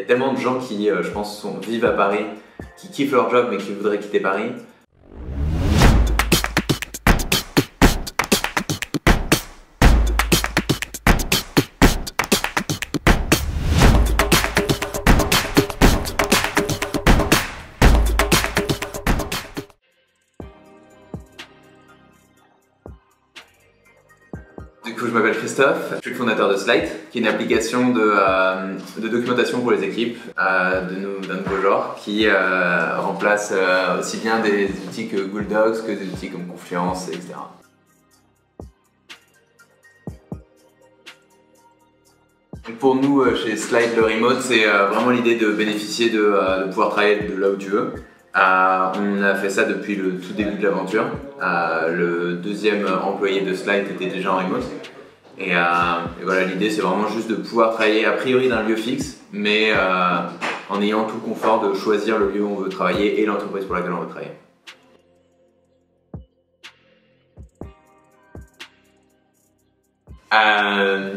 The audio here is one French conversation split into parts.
tellement de gens qui, je pense, vivent à Paris, qui kiffent leur job mais qui voudraient quitter Paris. Du coup, je m'appelle Christophe, je suis le fondateur de Slide, qui est une application de documentation pour les équipes d'un nouveau genre, qui remplace aussi bien des outils que Google Docs que des outils comme Confluence, etc. Pour nous, chez Slide, le remote, c'est vraiment l'idée de bénéficier de pouvoir travailler de là où tu veux. On a fait ça depuis le tout début de l'aventure. Le deuxième employé de Slide était déjà en remote. Et voilà, l'idée c'est vraiment juste de pouvoir travailler a priori d'un lieu fixe, mais en ayant tout le confort de choisir le lieu où on veut travailler et l'entreprise pour laquelle on veut travailler.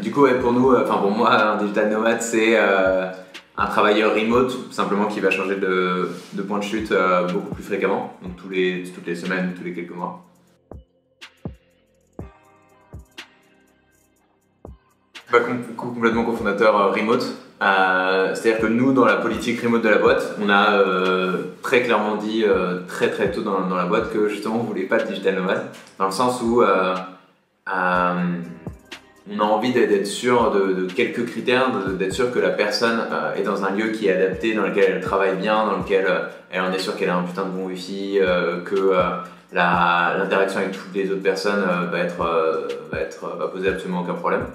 Du coup, ouais, pour nous, pour moi, un digital nomade, c'est un travailleur remote, simplement qui va changer de point de chute beaucoup plus fréquemment, donc toutes les semaines, tous les quelques mois. Pas complètement cofondateur remote. C'est-à-dire que nous, dans la politique remote de la boîte, on a très clairement dit très tôt dans la boîte que justement on voulait pas de digital nomade, dans le sens où on a envie d'être sûr de quelques critères, d'être sûr que la personne est dans un lieu qui est adapté, dans lequel elle travaille bien, dans lequel elle en est sûre qu'elle a un putain de bon wifi, que l'interaction avec toutes les autres personnes va poser absolument aucun problème.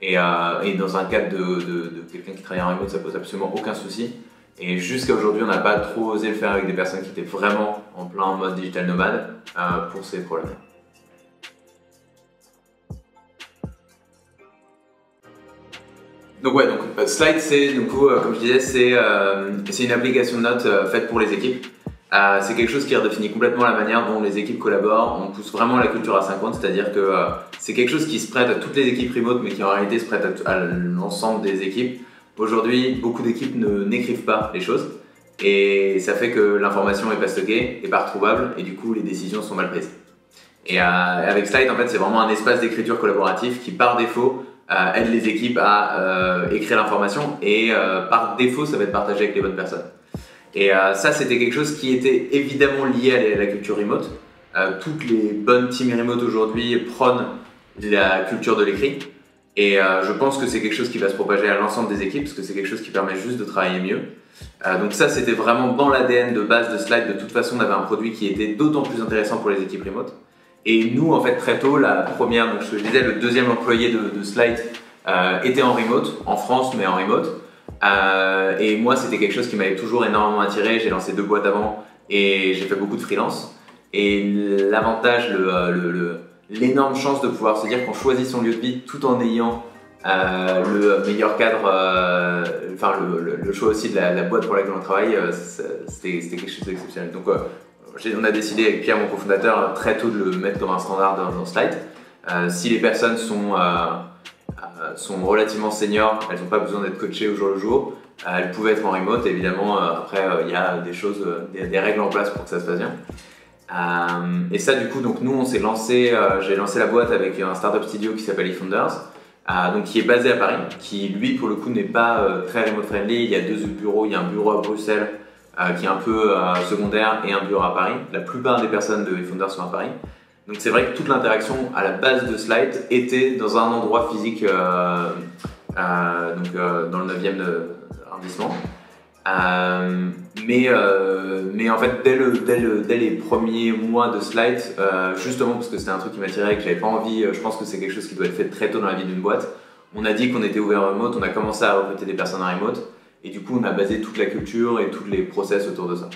Et dans un cadre de quelqu'un qui travaille en remote, ça pose absolument aucun souci. Et jusqu'à aujourd'hui, on n'a pas trop osé le faire avec des personnes qui étaient vraiment en plein mode digital nomade pour ces problèmes. Donc ouais, Slide, c'est comme je disais, c'est une application de notes faite pour les équipes. C'est quelque chose qui redéfinit complètement la manière dont les équipes collaborent. On pousse vraiment la culture à 50, c'est-à-dire que c'est quelque chose qui se prête à toutes les équipes remote, mais qui en réalité se prête à l'ensemble des équipes. Aujourd'hui, beaucoup d'équipes n'écrivent pas les choses, et ça fait que l'information n'est pas stockée, n'est pas retrouvable, et du coup les décisions sont mal prises. Et avec Slide, en fait, c'est vraiment un espace d'écriture collaboratif qui, par défaut, aide les équipes à écrire l'information, et par défaut, ça va être partagé avec les bonnes personnes. Et ça, c'était quelque chose qui était évidemment lié à la culture remote. Toutes les bonnes teams remote aujourd'hui prônent la culture de l'écrit. Et je pense que c'est quelque chose qui va se propager à l'ensemble des équipes, parce que c'est quelque chose qui permet juste de travailler mieux. Donc ça, c'était vraiment dans l'ADN de base de Slide. De toute façon, on avait un produit qui était d'autant plus intéressant pour les équipes remote. Et nous, en fait, très tôt, la première, donc je disais, le deuxième employé de Slide était en remote, en France, mais en remote. Et moi, c'était quelque chose qui m'avait toujours énormément attiré. J'ai lancé 2 boîtes avant et j'ai fait beaucoup de freelance. Et l'avantage, l'énorme chance de pouvoir se dire qu'on choisit son lieu de vie tout en ayant le meilleur cadre, le choix aussi de la boîte pour laquelle on travaille, c'était quelque chose d'exceptionnel. Donc on a décidé avec Pierre, mon cofondateur, très tôt de le mettre comme un standard dans Slide. Si les personnes sont relativement seniors, elles n'ont pas besoin d'être coachées au jour le jour. Elles pouvaient être en remote, évidemment. Après, il y a des choses, des règles en place pour que ça se passe bien. Et ça, du coup, donc nous, on s'est lancé. J'ai lancé la boîte avec un startup studio qui s'appelle eFounders, donc qui est basé à Paris, qui lui, pour le coup, n'est pas très remote friendly. Il y a 2 bureaux. Il y a un bureau à Bruxelles qui est un peu secondaire et un bureau à Paris. La plupart des personnes de eFounders sont à Paris. Donc c'est vrai que toute l'interaction à la base de Slide était dans un endroit physique, dans le 9e arrondissement. Mais en fait, dès les premiers mois de Slide, justement parce que c'était un truc qui m'attirait et que j'avais pas envie, je pense que c'est quelque chose qui doit être fait très tôt dans la vie d'une boîte. On a dit qu'on était ouvert en remote, on a commencé à recruter des personnes en remote, et du coup on a basé toute la culture et tous les process autour de ça.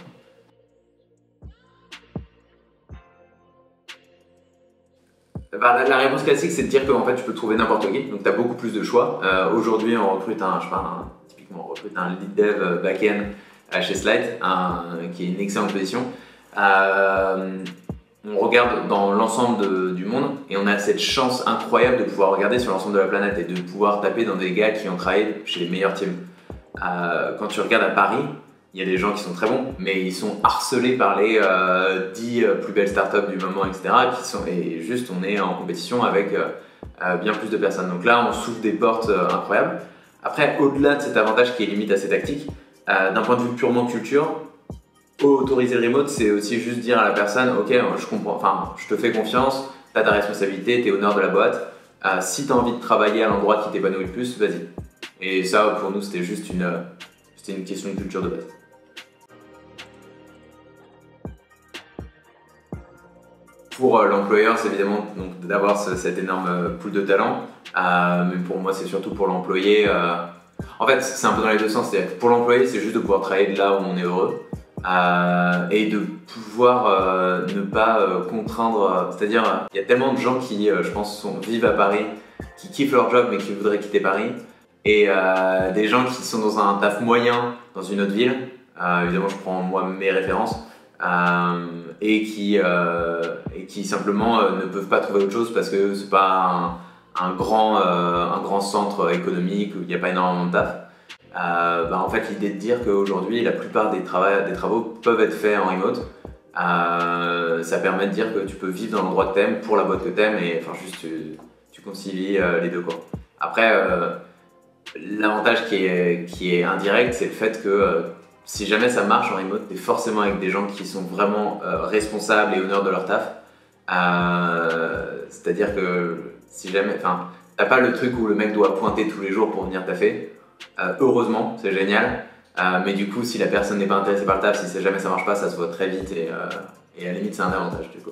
La réponse classique, c'est de dire qu'en fait, tu peux trouver n'importe qui, donc tu as beaucoup plus de choix. Aujourd'hui, on recrute typiquement, on recrute un lead dev back-end chez Slide, qui est une excellente position. On regarde dans l'ensemble du monde et on a cette chance incroyable de pouvoir regarder sur l'ensemble de la planète et de pouvoir taper dans des gars qui ont travaillé chez les meilleurs teams. Quand tu regardes à Paris, il y a des gens qui sont très bons, mais ils sont harcelés par les 10 plus belles startups du moment, etc. Et juste, on est en compétition avec bien plus de personnes. Donc là, on s'ouvre des portes incroyables. Après, au-delà de cet avantage qui est limite assez tactique, d'un point de vue purement culture, autoriser le remote, c'est aussi juste dire à la personne, ok, je comprends, enfin, je te fais confiance, tu as ta responsabilité, tu es honneur de la boîte. Si tu as envie de travailler à l'endroit qui t'épanouit le plus, vas-y. Et ça, pour nous, c'était juste une question de culture de base. Pour l'employeur, c'est évidemment d'avoir cet énorme pool de talent. Mais pour moi, c'est surtout pour l'employé. En fait, c'est un peu dans les deux sens. C'est-à-dire que pour l'employé, c'est juste de pouvoir travailler de là où on est heureux. Et de pouvoir ne pas contraindre. C'est-à-dire, il y a tellement de gens qui, je pense, vivent à Paris, qui kiffent leur job mais qui voudraient quitter Paris. Et des gens qui sont dans un taf moyen dans une autre ville. Évidemment, je prends moi mes références. Et qui simplement ne peuvent pas trouver autre chose parce que c'est pas un grand centre économique où il n'y a pas énormément de taf. En fait, l'idée de dire qu'aujourd'hui, la plupart des travaux peuvent être faits en remote, ça permet de dire que tu peux vivre dans l'endroit que t'aimes, pour la boîte que t'aimes, et enfin, juste tu concilies les deux, quoi. Après, l'avantage qui est indirect, c'est le fait que si jamais ça marche en remote, t'es forcément avec des gens qui sont vraiment responsables et honneurs de leur taf. C'est-à-dire que si jamais, enfin, t'as pas le truc où le mec doit pointer tous les jours pour venir taffer. Heureusement, c'est génial. Mais du coup, si la personne n'est pas intéressée par le taf, si jamais ça marche pas, ça se voit très vite et à la limite, c'est un avantage du coup.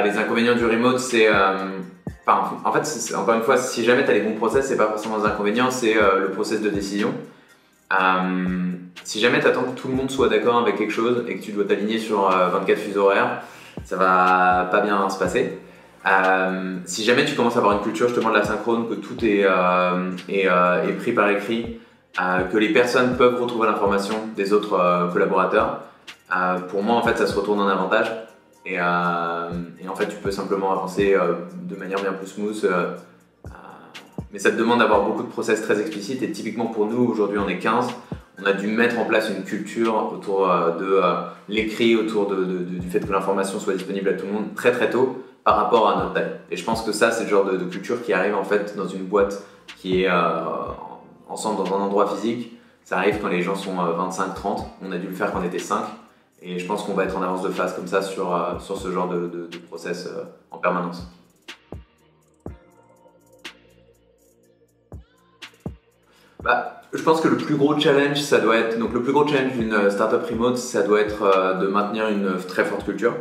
Les inconvénients du remote, c'est. En fait, encore une fois, si jamais tu as les bons process, c'est pas forcément des inconvénients, c'est le process de décision. Si jamais tu attends que tout le monde soit d'accord avec quelque chose et que tu dois t'aligner sur 24 fuseaux horaires, ça va pas bien se passer. Si jamais tu commences à avoir une culture justement de l'asynchrone, que tout est pris par écrit, que les personnes peuvent retrouver l'information des autres collaborateurs, pour moi en fait ça se retourne en avantage et en fait tu peux simplement avancer de manière bien plus smooth, mais ça te demande d'avoir beaucoup de process très explicites et typiquement pour nous aujourd'hui on est 15, on a dû mettre en place une culture autour de l'écrit, autour du fait que l'information soit disponible à tout le monde très très tôt par rapport à notre taille. Et je pense que ça, c'est le genre de culture qui arrive en fait dans une boîte qui est ensemble dans un endroit physique. Ça arrive quand les gens sont 25-30. On a dû le faire quand on était 5. Et je pense qu'on va être en avance de phase comme ça sur ce genre de process en permanence. Je pense que le plus gros challenge, ça doit être. Donc, le plus gros challenge d'une startup remote, ça doit être de maintenir une très forte culture.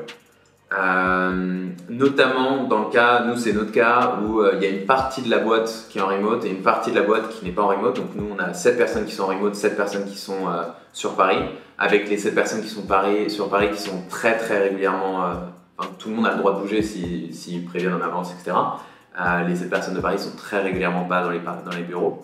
Notamment dans le cas, nous c'est notre cas où il y a une partie de la boîte qui est en remote et une partie de la boîte qui n'est pas en remote. Donc nous on a 7 personnes qui sont en remote, 7 personnes qui sont sur Paris, avec les 7 personnes qui sont sur Paris qui sont très très régulièrement, tout le monde a le droit de bouger s'ils préviennent en avance, etc. Les 7 personnes de Paris sont très régulièrement pas dans les bureaux.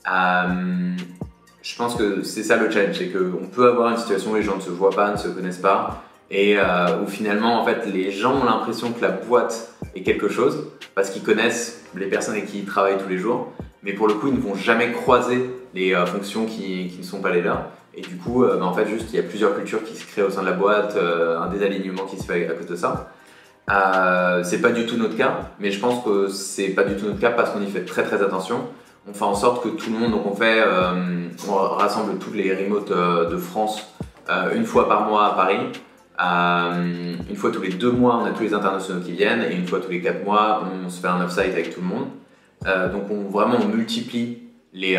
Je pense que c'est ça le challenge, c'est qu'on peut avoir une situation où les gens ne se voient pas, ne se connaissent pas, et où finalement en fait les gens ont l'impression que la boîte est quelque chose parce qu'ils connaissent les personnes avec qui ils travaillent tous les jours, mais pour le coup ils ne vont jamais croiser les fonctions qui ne sont pas les leurs, et du coup en fait juste il y a plusieurs cultures qui se créent au sein de la boîte, un désalignement qui se fait à cause de ça. C'est pas du tout notre cas, mais je pense que c'est pas du tout notre cas parce qu'on y fait très très attention. On fait en sorte que tout le monde, donc on rassemble toutes les remotes de France une fois par mois à Paris. Une fois tous les 2 mois, on a tous les internationaux qui viennent et une fois tous les 4 mois, on se fait un off-site avec tout le monde. Donc on multiplie les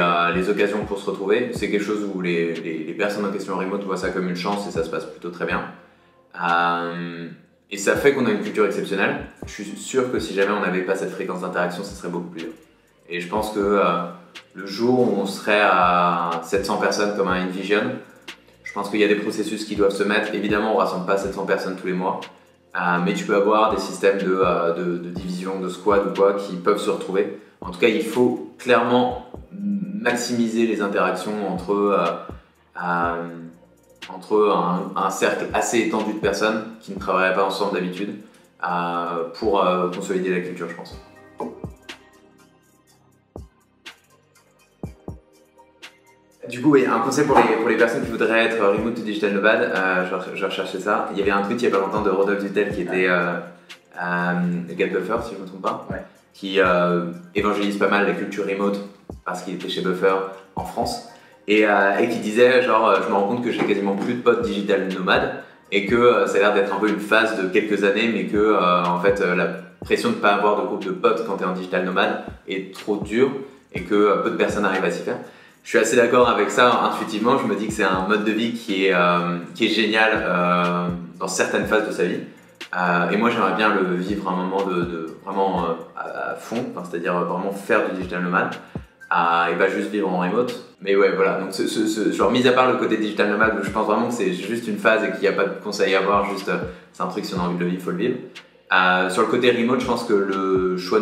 occasions pour se retrouver. C'est quelque chose où les personnes en question en remote voient ça comme une chance et ça se passe plutôt très bien. Et ça fait qu'on a une culture exceptionnelle. Je suis sûr que si jamais on n'avait pas cette fréquence d'interaction, ça serait beaucoup plus dur. Et je pense que le jour où on serait à 700 personnes comme un InVision, je pense qu'il y a des processus qui doivent se mettre. Évidemment, on ne rassemble pas 700 personnes tous les mois, mais tu peux avoir des systèmes de division, de squad ou quoi qui peuvent se retrouver. En tout cas, il faut clairement maximiser les interactions entre un cercle assez étendu de personnes qui ne travailleraient pas ensemble d'habitude pour consolider la culture, je pense. Du coup, oui, un conseil pour les personnes qui voudraient être remote to digital nomade, je recherchais ça. Il y avait un tweet il n'y a pas longtemps de Rodolphe Dutel qui était Get Buffer, si je ne me trompe pas, Ouais. qui évangélise pas mal la culture remote parce qu'il était chez Buffer en France et qui disait genre je me rends compte que j'ai quasiment plus de potes digital nomades et que ça a l'air d'être un peu une phase de quelques années, mais que en fait la pression de ne pas avoir de groupe de potes quand tu es en digital nomade est trop dure et que peu de personnes arrivent à s'y faire. Je suis assez d'accord avec ça intuitivement, je me dis que c'est un mode de vie qui est génial dans certaines phases de sa vie. Et moi j'aimerais bien le vivre un moment de vraiment à fond, enfin, c'est-à-dire vraiment faire du digital nomade et pas juste vivre en remote. Mais ouais voilà, donc genre mis à part le côté digital nomade, je pense vraiment que c'est juste une phase et qu'il n'y a pas de conseil à avoir, juste c'est un truc si on a envie de le vivre, il faut le vivre. Sur le côté remote, je pense que le choix,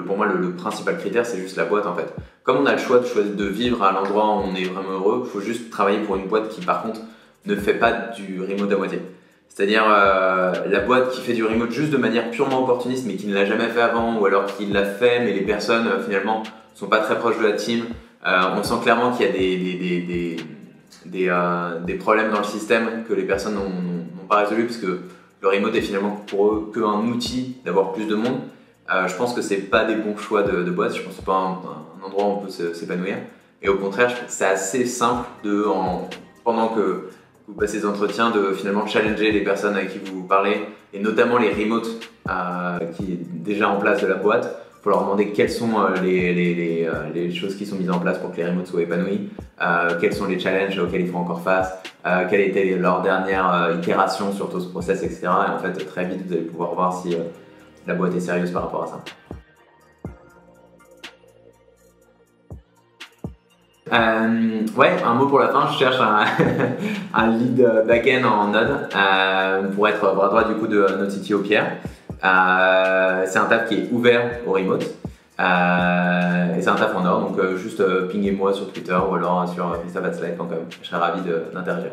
pour moi le principal critère c'est juste la boîte en fait. Comme on a le choix de vivre à l'endroit où on est vraiment heureux, il faut juste travailler pour une boîte qui par contre ne fait pas du remote à moitié. C'est-à-dire la boîte qui fait du remote juste de manière purement opportuniste mais qui ne l'a jamais fait avant, ou alors qui l'a fait mais les personnes finalement sont pas très proches de la team. On sent clairement qu'il y a des problèmes dans le système que les personnes n'ont pas résolu, parce que le remote est finalement pour eux qu'un outil d'avoir plus de monde. Je pense que c'est pas des bons choix de boîte, je pense que c'est pas un endroit où on peut s'épanouir. Et au contraire, je trouve que c'est assez simple pendant que vous passez des entretiens, de finalement challenger les personnes avec qui vous parlez, et notamment les remotes qui est déjà en place de la boîte, pour leur demander quelles sont les choses qui sont mises en place pour que les remotes soient épanouis, quels sont les challenges auxquels ils font encore face, quelle était leur dernière itération sur tout ce process, etc. Et en fait, très vite, vous allez pouvoir voir si la boîte est sérieuse par rapport à ça. Ouais, un mot pour la fin, je cherche un lead back-end en Node pour être bras droit du coup de notre CTO Pierre. C'est un taf qui est ouvert au remote et c'est un taf en or, donc juste pinguez-moi sur Twitter ou alors sur christophe@slack.com, je serais ravi d'interagir.